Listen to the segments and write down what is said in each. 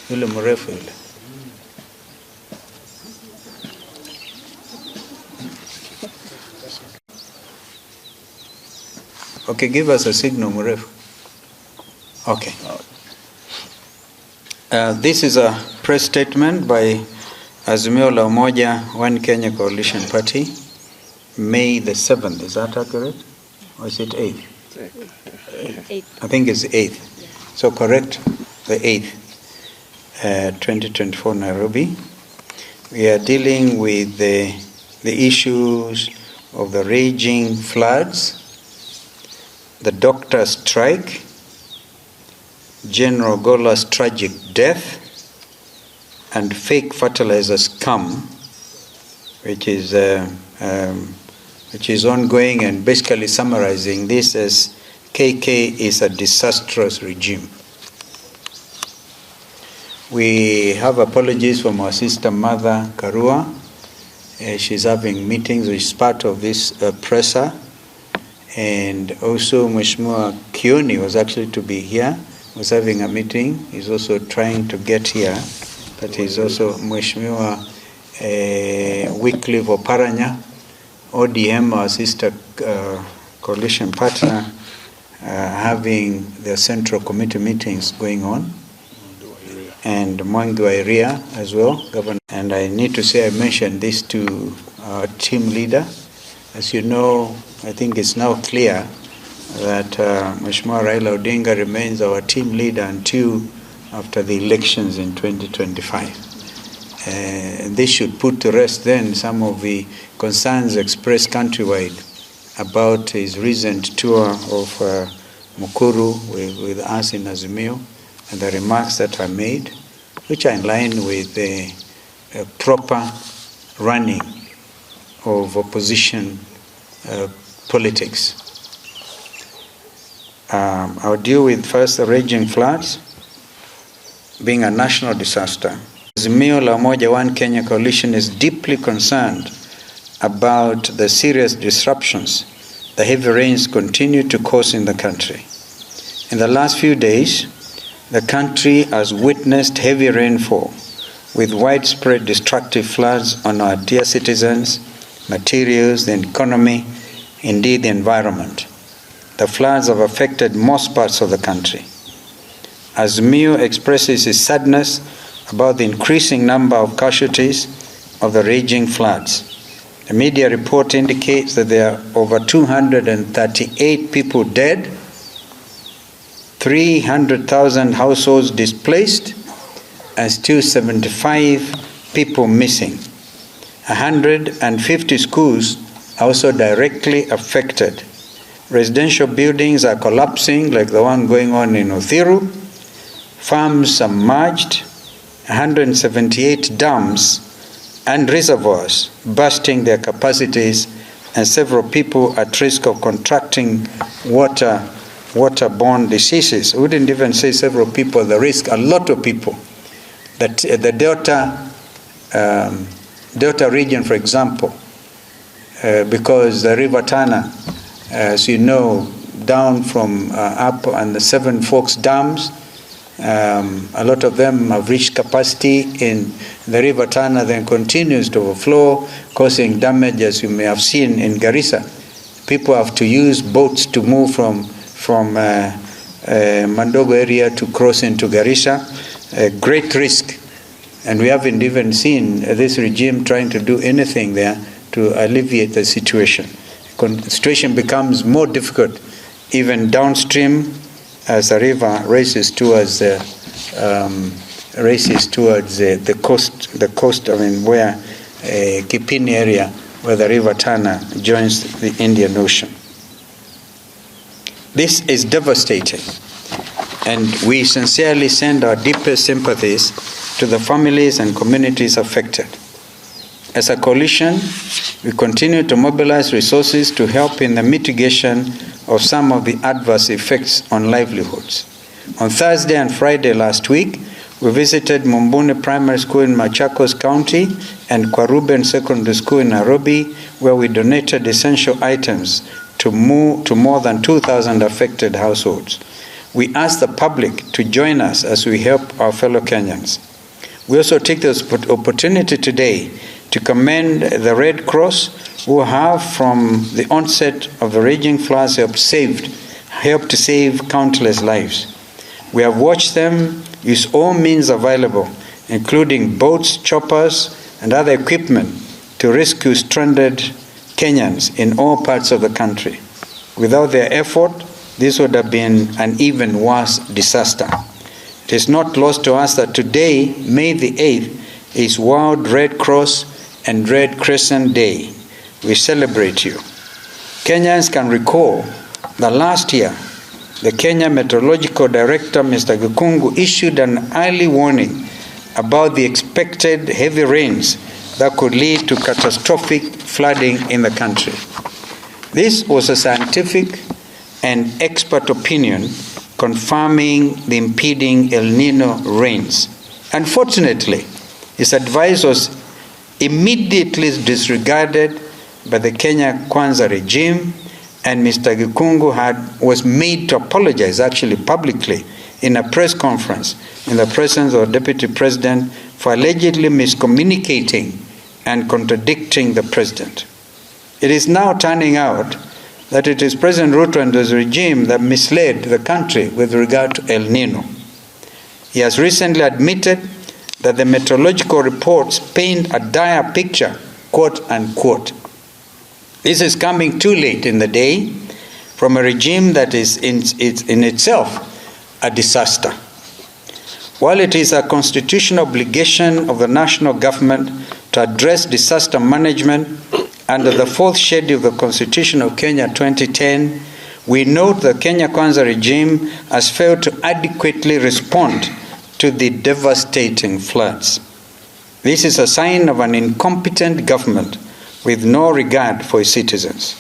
Yule mrefu yule. Okay, give us a signal, mrefu. Okay. This is a press statement by Azimio la Umoja One Kenya Coalition Party, May the 7th. Is that accurate? Or is it 8th? 8th. I think it's 8th. So correct, the 8th, 2024 Nairobi. We are dealing with the issues of the raging floods, the doctor strike, General Gola's tragic death, and fake fertilizer scam, which is ongoing, and basically summarizing this as KK is a disastrous regime. We have apologies from our sister mother Karua. She's having meetings, which is part of this presser. And also Mheshimiwa Kioni was actually to be here, was having a meeting. He's also trying to get here, but he's also Mheshimiwa Wycliffe Oparanya, ODM, our sister coalition partner, having their central committee meetings going on, and Mwangi wa Iria as well, Governor. And I need to say I mentioned this to our team leader. As you know, I think it's now clear that Mheshimiwa Raila Odinga remains our team leader until after the elections in 2025. This should put to rest then some of the concerns expressed countrywide about his recent tour of Mukuru with us in Azimio, and the remarks that are made, which are in line with the proper running of opposition politics. I'll deal with first the raging floods, being a national disaster. Azimio la Umoja One Kenya Coalition is deeply concerned about the serious disruptions the heavy rains continue to cause in the country. In the last few days, the country has witnessed heavy rainfall with widespread destructive floods on our dear citizens, materials, the economy, indeed the environment. The floods have affected most parts of the country. Azimio expresses its sadness about the increasing number of casualties of the raging floods. The media report indicates that there are over 238 people dead, 300,000 households displaced, and still 75 people missing. 150 schools are also directly affected. Residential buildings are collapsing, like the one going on in Uthiru. Farms submerged, 178 dams and reservoirs bursting their capacities, and several people at risk of contracting waterborne diseases. I wouldn't even say several people at the risk, a lot of people. That the Delta region, for example, because the River Tana, as you know, down from up on the Seven Forks dams, a lot of them have reached capacity in the River Tana, then continues to overflow, causing damage, as you may have seen in Garissa. People have to use boats to move from Mandogo area to cross into Garissa. Great risk. And we haven't even seen this regime trying to do anything there to alleviate the situation. The situation becomes more difficult even downstream as the river races towards the coast. I mean, where Kipini area, where the River Tana joins the Indian Ocean. This is devastating, and we sincerely send our deepest sympathies to the families and communities affected. As a coalition, we continue to mobilize resources to help in the mitigation of some of the adverse effects on livelihoods. On Thursday and Friday last week, we visited Mumbuni Primary School in Machakos County and Kwaruben Secondary School in Nairobi, where we donated essential items to more than 2,000 affected households. we ask the public to join us as we help our fellow Kenyans. We also take this opportunity today to commend the Red Cross, who have, from the onset of the raging floods, helped to save countless lives. We have watched them use all means available, including boats, choppers, and other equipment to rescue stranded Kenyans in all parts of the country. Without their effort, this would have been an even worse disaster. It is not lost to us that today, May the 8th, is World Red Cross and Red Crescent Day. We celebrate you. Kenyans can recall that last year, the Kenya Meteorological Director, Mr. Gikungu, issued an early warning about the expected heavy rains that could lead to catastrophic flooding in the country. This was a scientific and expert opinion confirming the impending El Nino rains. Unfortunately, his advice was immediately disregarded by the Kenya Kwanza regime, and Mr. Gikungu was made to apologize, actually publicly, in a press conference in the presence of the Deputy President for allegedly miscommunicating and contradicting the President. It is now turning out that it is President Ruto and his regime that misled the country with regard to El Nino. He has recently admitted that the meteorological reports paint a dire picture, quote unquote. This is coming too late in the day from a regime that is in itself a disaster. While it is a constitutional obligation of the national government to address disaster management under the fourth schedule of the Constitution of Kenya 2010, we note the Kenya Kwanza regime has failed to adequately respond to the devastating floods. This is a sign of an incompetent government with no regard for its citizens.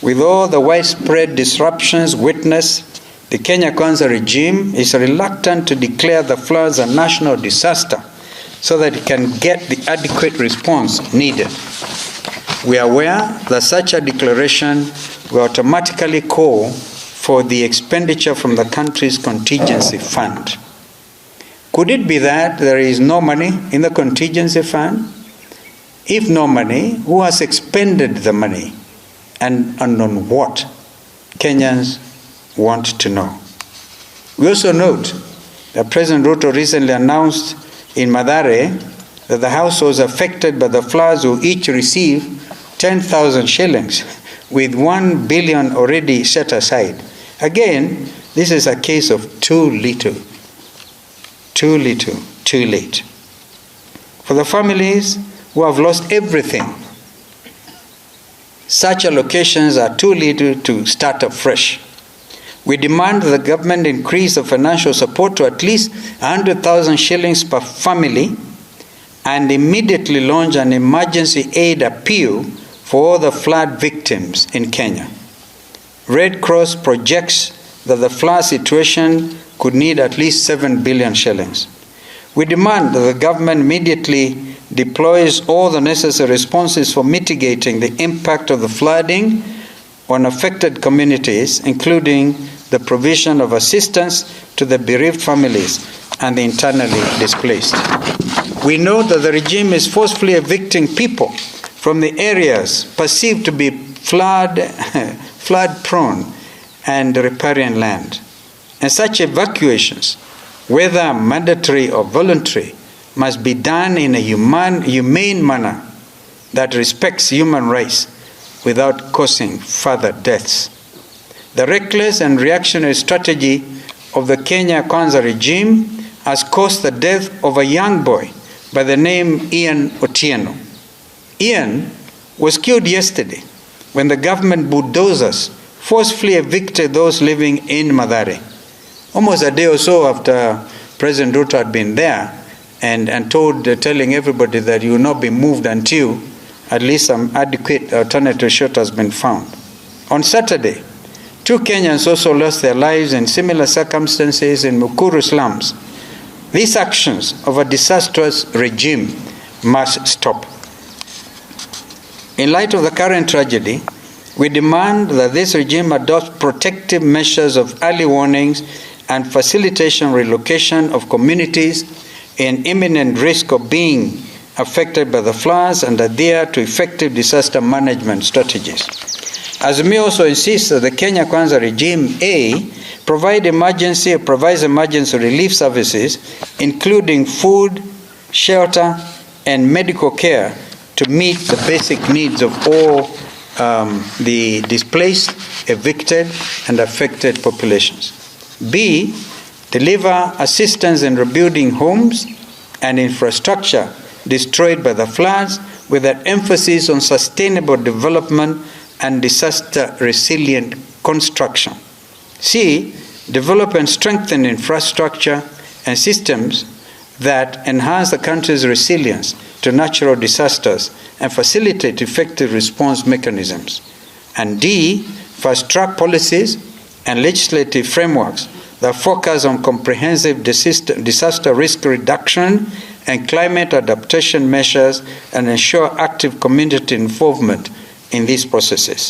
With all the widespread disruptions witnessed, the Kenya Kwanza regime is reluctant to declare the floods a national disaster so that it can get the adequate response needed. We are aware that such a declaration will automatically call for the expenditure from the country's contingency fund. Could it be that there is no money in the contingency fund? If no money, who has expended the money and on what? Kenyans want to know. We also note that President Ruto recently announced in Mathare that the households affected by the floods will each receive 10,000 shillings, with 1 billion already set aside. Again, this is a case of too little, too late. For the families who have lost everything, such allocations are too little to start afresh. We demand that the government increase the financial support to at least 100,000 shillings per family and immediately launch an emergency aid appeal for all the flood victims in Kenya. Red Cross projects that the flood situation could need at least 7 billion shillings. We demand that the government immediately deploys all the necessary responses for mitigating the impact of the flooding on affected communities, including the provision of assistance to the bereaved families and the internally displaced. We know that the regime is forcefully evicting people from the areas perceived to be flood-prone and riparian land. And such evacuations, whether mandatory or voluntary, must be done in a humane manner that respects human rights without causing further deaths. The reckless and reactionary strategy of the Kenya Kwanza regime has caused the death of a young boy by the name Ian Otieno. Ian was killed yesterday when the government bulldozers forcefully evicted those living in Mathare. Almost a day or so after President Ruto had been there and telling everybody that you will not be moved until at least some adequate alternative shelter has been found. On Saturday, 2 Kenyans also lost their lives in similar circumstances in Mukuru slums. These actions of a disastrous regime must stop. In light of the current tragedy, We demand that this regime adopt protective measures of early warnings and facilitation relocation of communities in imminent risk of being affected by the floods and adhere to effective disaster management strategies. Azimio also insists that the Kenya Kwanza regime provides emergency relief services, including food, shelter, and medical care to meet the basic needs of all the displaced, evicted, and affected populations. B, deliver assistance in rebuilding homes and infrastructure destroyed by the floods with an emphasis on sustainable development and disaster-resilient construction. C, develop and strengthen infrastructure and systems that enhance the country's resilience to natural disasters and facilitate effective response mechanisms. And D, fast-track policies and legislative frameworks that focus on comprehensive disaster risk reduction and climate adaptation measures and ensure active community involvement in these processes.